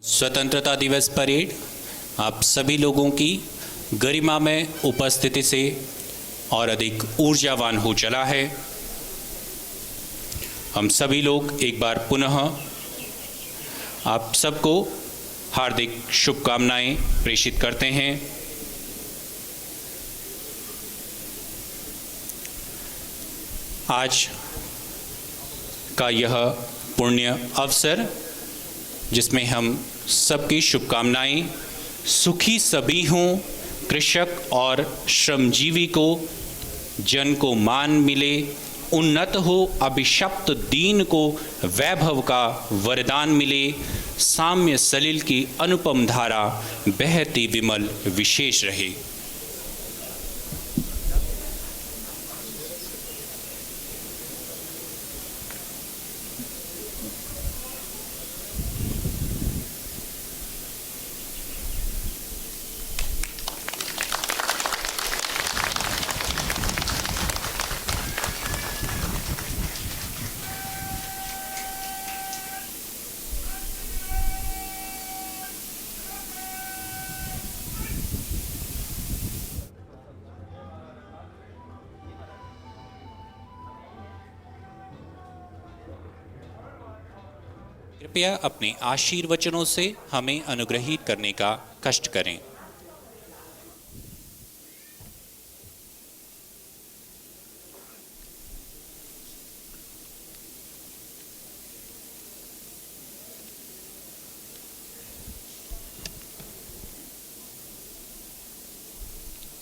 स्वतंत्रता दिवस परेड आप सभी लोगों की गरिमा में उपस्थिति से और अधिक ऊर्जावान हो चला है। हम सभी लोग एक बार पुनः आप सबको हार्दिक शुभकामनाएं प्रेषित करते हैं। आज का यह पुण्य अवसर जिसमें हम सबकी शुभकामनाएं सुखी सभी हों, कृषक और श्रमजीवी को जन को मान मिले, उन्नत हो अभिशप्त दीन को वैभव का वरदान मिले, साम्य सलिल की अनुपम धारा बहती विमल विशेष रहे। कृपया अपने आशीर्वचनों से हमें अनुग्रहित करने का कष्ट करें।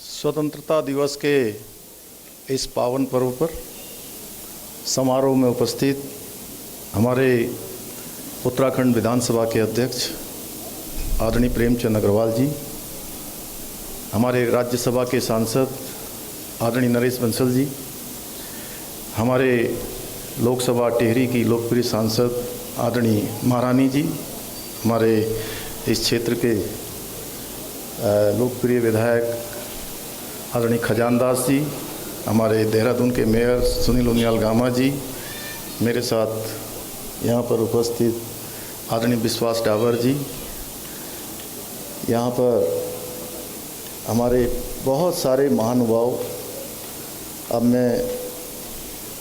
स्वतंत्रता दिवस के इस पावन पर्व पर समारोह में उपस्थित हमारे उत्तराखंड विधानसभा के अध्यक्ष आदरणीय प्रेमचंद अग्रवाल जी, हमारे राज्यसभा के सांसद आदरणीय नरेश बंसल जी, हमारे लोकसभा टिहरी की लोकप्रिय सांसद आदरणीय महारानी जी, हमारे इस क्षेत्र के लोकप्रिय विधायक आदरणीय खजानदास जी, हमारे देहरादून के मेयर सुनील उनियाल गामा जी, मेरे साथ यहाँ पर उपस्थित आदरणीय विश्वास डावर जी, यहाँ पर हमारे बहुत सारे महानुभाव, अब मैं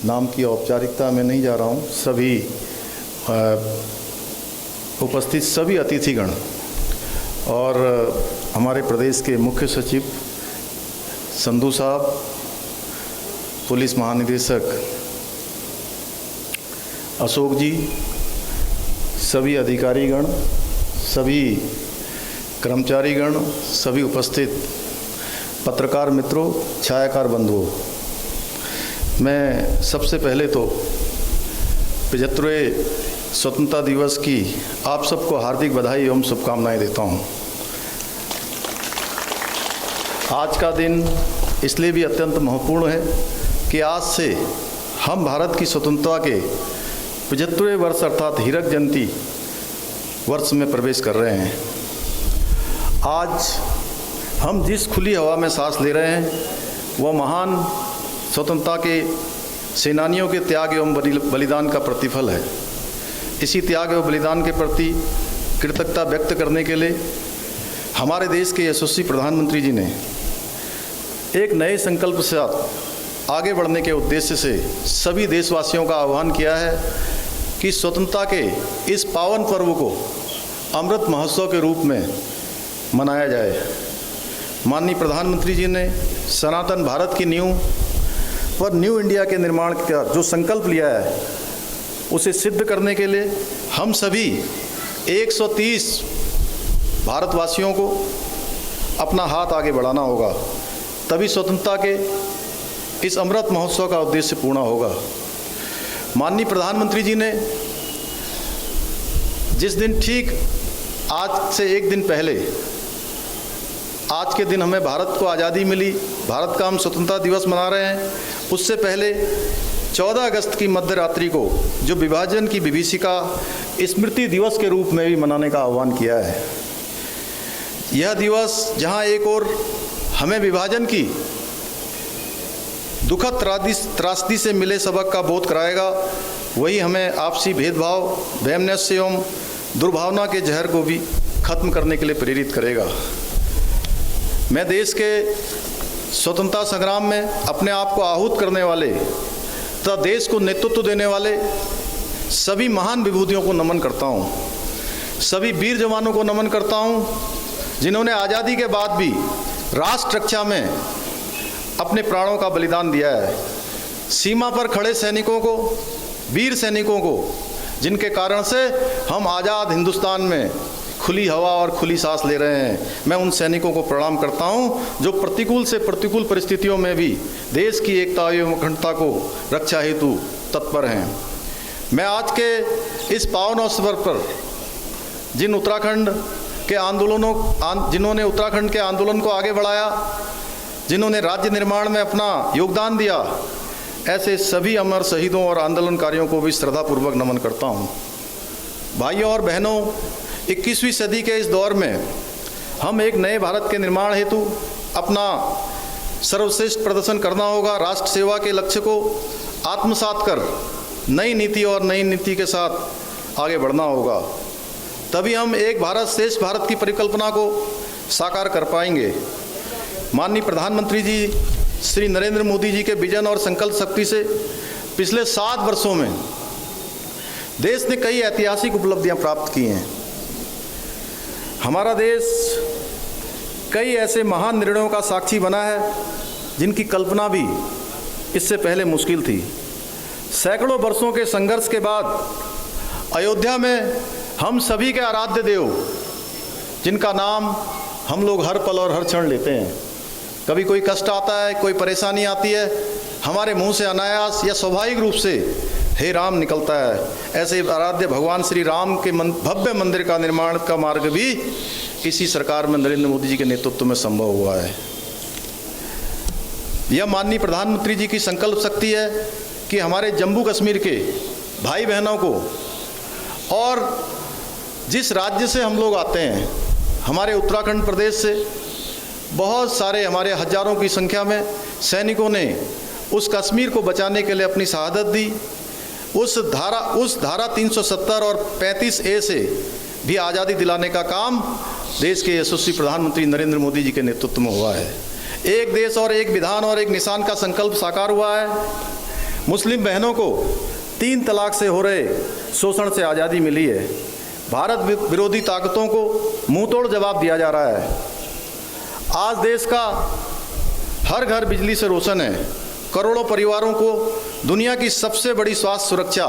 नाम की औपचारिकता में नहीं जा रहा हूँ, सभी उपस्थित सभी अतिथिगण और हमारे प्रदेश के मुख्य सचिव संधू साहब, पुलिस महानिदेशक अशोक जी, सभी अधिकारीगण, सभी कर्मचारीगण, सभी उपस्थित पत्रकार मित्रों, छायाकार बंधुओं, मैं सबसे पहले तो 75वें स्वतंत्रता दिवस की आप सबको हार्दिक बधाई एवं शुभकामनाएं देता हूं। आज का दिन इसलिए भी अत्यंत महत्वपूर्ण है कि आज से हम भारत की स्वतंत्रता के 75वें वर्ष अर्थात हीरक जयंती वर्ष में प्रवेश कर रहे हैं। आज हम जिस खुली हवा में सांस ले रहे हैं वह महान स्वतंत्रता के सेनानियों के त्याग एवं बलिदान का प्रतिफल है। इसी त्याग एवं बलिदान के प्रति कृतज्ञता व्यक्त करने के लिए हमारे देश के यशस्वी प्रधानमंत्री जी ने एक नए संकल्प के साथ आगे बढ़ने के उद्देश्य से सभी देशवासियों का आह्वान किया है कि स्वतंत्रता के इस पावन पर्व को अमृत महोत्सव के रूप में मनाया जाए। माननीय प्रधानमंत्री जी ने सनातन भारत की नींव पर न्यू इंडिया के निर्माण का जो संकल्प लिया है उसे सिद्ध करने के लिए हम सभी 130 भारतवासियों को अपना हाथ आगे बढ़ाना होगा, तभी स्वतंत्रता के इस अमृत महोत्सव का उद्देश्य पूर्ण होगा। माननीय प्रधानमंत्री जी ने जिस दिन ठीक आज से एक दिन पहले, आज के दिन हमें भारत को आज़ादी मिली, भारत का हम स्वतंत्रता दिवस मना रहे हैं, उससे पहले 14 अगस्त की मध्य रात्रि को जो विभाजन की विभीषिका स्मृति दिवस के रूप में भी मनाने का आह्वान किया है। यह दिवस जहां एक ओर हमें विभाजन की दुखद त्रासदी से मिले सबक का बोध कराएगा, वही हमें आपसी भेदभाव, वैमनस्य एवं दुर्भावना के जहर को भी खत्म करने के लिए प्रेरित करेगा। मैं देश के स्वतंत्रता संग्राम में अपने आप को आहूत करने वाले तथा देश को नेतृत्व देने वाले सभी महान विभूतियों को नमन करता हूँ। सभी वीर जवानों को नमन करता हूँ जिन्होंने आज़ादी के बाद भी राष्ट्र रक्षा में अपने प्राणों का बलिदान दिया है। सीमा पर खड़े सैनिकों को, वीर सैनिकों को, जिनके कारण से हम आज़ाद हिंदुस्तान में खुली हवा और खुली सांस ले रहे हैं, मैं उन सैनिकों को प्रणाम करता हूं जो प्रतिकूल से प्रतिकूल परिस्थितियों में भी देश की एकता एवं अखंडता को रक्षा हेतु तत्पर हैं। मैं आज के इस पावन अवसर पर जिन्होंने उत्तराखंड के आंदोलन को आगे बढ़ाया, जिन्होंने राज्य निर्माण में अपना योगदान दिया, ऐसे सभी अमर शहीदों और आंदोलनकारियों को भी श्रद्धापूर्वक नमन करता हूं। भाइयों और बहनों, 21वीं सदी के इस दौर में हम एक नए भारत के निर्माण हेतु अपना सर्वश्रेष्ठ प्रदर्शन करना होगा। राष्ट्र सेवा के लक्ष्य को आत्मसात कर नई नीति और नई नीति के साथ आगे बढ़ना होगा। तभी हम एक भारत श्रेष्ठ भारत की परिकल्पना को साकार कर पाएंगे। माननीय प्रधानमंत्री जी श्री नरेंद्र मोदी जी के विजन और संकल्प शक्ति से पिछले 7 वर्षों में देश ने कई ऐतिहासिक उपलब्धियां प्राप्त की हैं। हमारा देश कई ऐसे महान निर्णयों का साक्षी बना है जिनकी कल्पना भी इससे पहले मुश्किल थी। सैकड़ों वर्षों के संघर्ष के बाद अयोध्या में हम सभी के आराध्य देव, जिनका नाम हम लोग हर पल और हर क्षण लेते हैं, कभी कोई कष्ट आता है, कोई परेशानी आती है, हमारे मुंह से अनायास या स्वाभाविक रूप से हे राम निकलता है। ऐसे आराध्य भगवान श्री राम के भव्य मंदिर का निर्माण का मार्ग भी इसी सरकार में नरेंद्र मोदी जी के नेतृत्व में संभव हुआ है। यह माननीय प्रधानमंत्री जी की संकल्प शक्ति है कि हमारे जम्मू कश्मीर के भाई बहनों को, और जिस राज्य से हम लोग आते हैं, हमारे उत्तराखंड प्रदेश से बहुत सारे, हमारे हजारों की संख्या में सैनिकों ने उस कश्मीर को बचाने के लिए अपनी शहादत दी। उस धारा 370 और 35A से भी आज़ादी दिलाने का काम देश के यशस्वी प्रधानमंत्री नरेंद्र मोदी जी के नेतृत्व में हुआ है। एक देश और एक विधान और एक निशान का संकल्प साकार हुआ है। मुस्लिम बहनों को 3 तलाक से हो रहे शोषण से आज़ादी मिली है। भारत विरोधी ताकतों को मुंहतोड़ जवाब दिया जा रहा है। आज देश का हर घर बिजली से रोशन है। करोड़ों परिवारों को दुनिया की सबसे बड़ी स्वास्थ्य सुरक्षा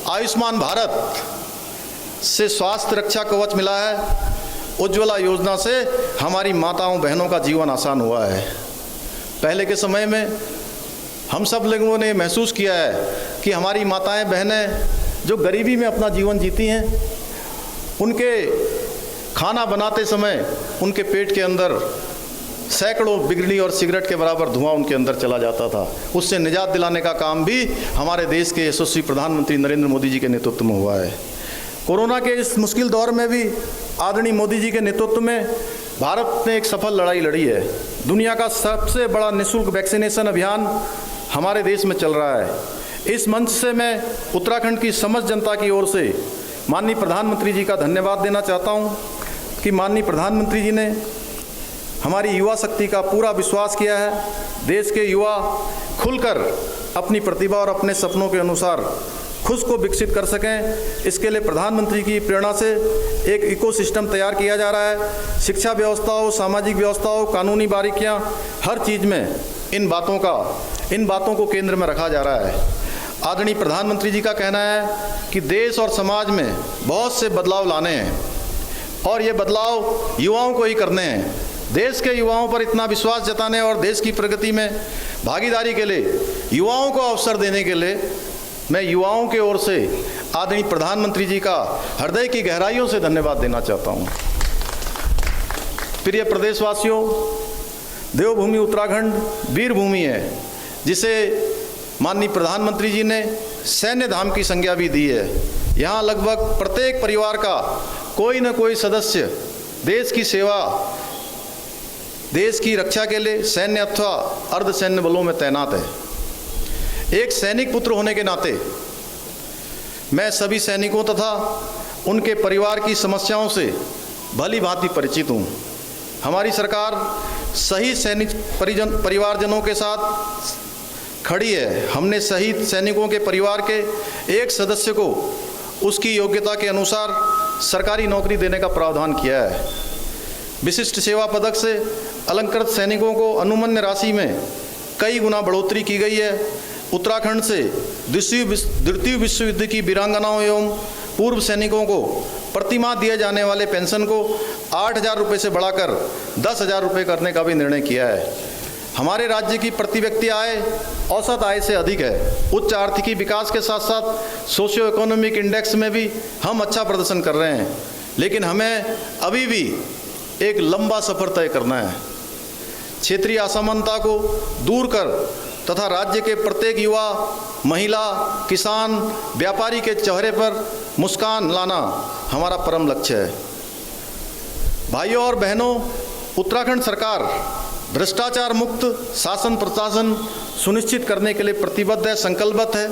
आयुष्मान भारत से स्वास्थ्य रक्षा कवच मिला है। उज्ज्वला योजना से हमारी माताओं बहनों का जीवन आसान हुआ है। पहले के समय में हम सब लोगों ने महसूस किया है कि हमारी माताएं बहनें जो गरीबी में अपना जीवन जीती हैं, उनके खाना बनाते समय उनके पेट के अंदर सैकड़ों बिजली और सिगरेट के बराबर धुआं उनके अंदर चला जाता था। उससे निजात दिलाने का काम भी हमारे देश के यशस्वी प्रधानमंत्री नरेंद्र मोदी जी के नेतृत्व में हुआ है। कोरोना के इस मुश्किल दौर में भी आदरणीय मोदी जी के नेतृत्व में भारत ने एक सफल लड़ाई लड़ी है। दुनिया का सबसे बड़ा निःशुल्क वैक्सीनेशन अभियान हमारे देश में चल रहा है। इस मंच से मैं उत्तराखंड की समस्त जनता की ओर से माननीय प्रधानमंत्री जी का धन्यवाद देना चाहता हूं कि माननीय प्रधानमंत्री जी ने हमारी युवा शक्ति का पूरा विश्वास किया है। देश के युवा खुलकर अपनी प्रतिभा और अपने सपनों के अनुसार खुद को विकसित कर सकें, इसके लिए प्रधानमंत्री की प्रेरणा से एक इकोसिस्टम तैयार किया जा रहा है। शिक्षा व्यवस्था हो, सामाजिक व्यवस्था हो, कानूनी बारीकियां, हर चीज़ में इन बातों को केंद्र में रखा जा रहा है। आदरणीय प्रधानमंत्री जी का कहना है कि देश और समाज में बहुत से बदलाव लाने हैं और ये बदलाव युवाओं को ही करने हैं। देश के युवाओं पर इतना विश्वास जताने और देश की प्रगति में भागीदारी के लिए युवाओं को अवसर देने के लिए मैं युवाओं की ओर से आदरणीय प्रधानमंत्री जी का हृदय की गहराइयों से धन्यवाद देना चाहता हूं। प्रिय प्रदेशवासियों, देवभूमि उत्तराखंड वीर भूमि है, जिसे माननीय प्रधानमंत्री जी ने सैन्य धाम की संज्ञा भी दी है। यहाँ लगभग प्रत्येक परिवार का कोई न कोई सदस्य देश की सेवा, देश की रक्षा के लिए सैन्य अथवा अर्धसैन्य बलों में तैनात है। एक सैनिक पुत्र होने के नाते मैं सभी सैनिकों तथा उनके परिवार की समस्याओं से भली भांति परिचित हूँ। हमारी सरकार शहीद सैनिक परिवारजनों के साथ खड़ी है। हमने शहीद सैनिकों के परिवार के एक सदस्य को उसकी योग्यता के अनुसार सरकारी नौकरी देने का प्रावधान किया है। विशिष्ट सेवा पदक से अलंकृत सैनिकों को अनुमन्य राशि में कई गुना बढ़ोतरी की गई है। उत्तराखंड से द्वितीय विश्व युद्ध की वीरांगनाओं एवं पूर्व सैनिकों को प्रतिमाह दिए जाने वाले पेंशन को 8,000 रुपये से बढ़ाकर 10,000 रुपये करने का भी निर्णय किया है। हमारे राज्य की प्रति व्यक्ति आय औसत आय से अधिक है। उच्च आर्थिकी विकास के साथ साथ सोशियो इकोनॉमिक इंडेक्स में भी हम अच्छा प्रदर्शन कर रहे हैं, लेकिन हमें अभी भी एक लंबा सफ़र तय करना है। क्षेत्रीय असमानता को दूर कर तथा राज्य के प्रत्येक युवा, महिला, किसान, व्यापारी के चेहरे पर मुस्कान लाना हमारा परम लक्ष्य है। भाइयों और बहनों, उत्तराखंड सरकार भ्रष्टाचार मुक्त शासन प्रशासन सुनिश्चित करने के लिए प्रतिबद्ध है, संकल्पबद्ध है।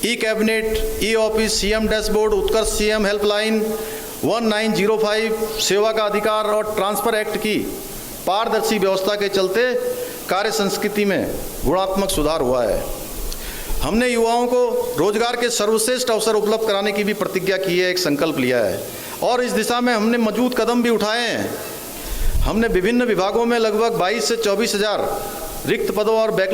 E cabinet, e office, CM dashboard, Utkarsh CM helpline, 1905 सेवा का अधिकार और ट्रांसफर एक्ट की पारदर्शी व्यवस्था के चलते कार्य संस्कृति में गुणात्मक सुधार हुआ है। हमने युवाओं को रोजगार के सर्वश्रेष्ठ अवसर उपलब्ध कराने की भी प्रतिज्ञा की है, एक संकल्प लिया है और इस दिशा में हमने मजबूत कदम भी उठाए हैं। हमने विभिन्न विभागों में लगभग 22 से 24 हज़ार रिक्त पदों और बैकलॉग